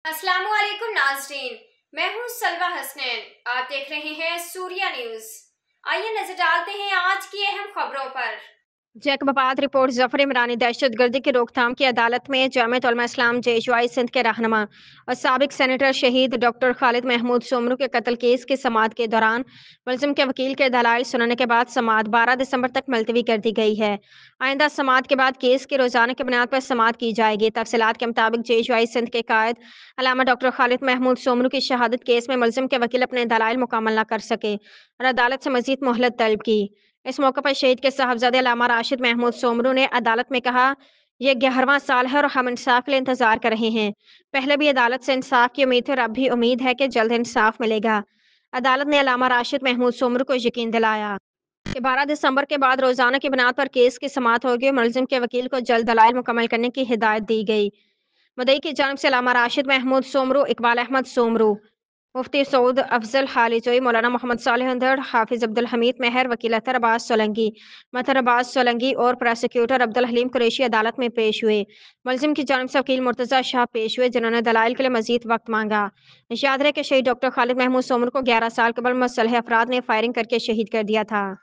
السلام علیکم ناظرین، میں ہوں سلوہ حسنین، آپ دیکھ رہے ہیں سوریا نیوز۔ آئیے نظر ڈالتے ہیں آج کی اہم خبروں پر۔ جیکب آباد رپورٹ ظفر عمرانی دہشت گردی کی روک تھام کی عدالت میں جامعۃ علماء اسلام JHY سندھ کے رہنما اور سابق سینیٹر شہید ڈاکٹر خالد محمود سومرو کے قتل کیس کی سماعت کے دوران ملزم کے وکیل کے دلائل سننے کے بعد سماعت 12 دسمبر تک ملتوی کر دی گئی ہے۔ آئندہ سماعت کے بعد کیس کی روزانہ کی بنیاد پر سماعت کی جائے گی۔ تفصیلات کے مطابق JHY سندھ کے قائد علامہ ڈاکٹر خالد محمود سومرو کی شہادت کیس میں ملزم کے وکیل اپنے دلائل مکمل نہ کر سکے اور عدالت سے مزید مہلت طلب کی۔ اس موقع پر شہید کے صاحبزادے علامہ راشد محمود سومرو نے عدالت میں کہا، یہ 11واں سال ہے اور ہم انصاف کے لیے انتظار کر رہے ہیں۔ پہلے بھی عدالت سے انصاف کی امید تھی اور اب بھی امید ہے کہ جلد انصاف ملے گا۔ عدالت نے علامہ راشد محمود سومرو کو یقین دلایا کہ 12 دسمبر کے بعد روزانہ کی بنیاد پر کیس کی سماعت ہوگی اور ملزم کے وکیل کو جلد دلائل مکمل کرنے کی ہدایت دی گئی۔ مدعی کی جانب سے علامہ راشد محمود سومرو، اقبال احمد سومرو، مفتی سعود افضل حالیچوئی، مولانا محمد صالح اندڑ، حافظ عبدالحمید مہر، وکیل اطہر عباس سولنگی، مطہر عباس سولنگی اور پراسیکیوٹر عبدالحلیم قریشی عدالت میں پیش ہوئے۔ ملزم کی جانب سے وکیل مرتضی شاہ پیش ہوئے، جنہوں نے دلائل کے لیے مزید وقت مانگا۔ یاد رہے کہ شہید ڈاکٹر خالد محمود سومرو کو 11 سال قبل مسلح افراد نے فائرنگ کر کے شہید کر دیا تھا۔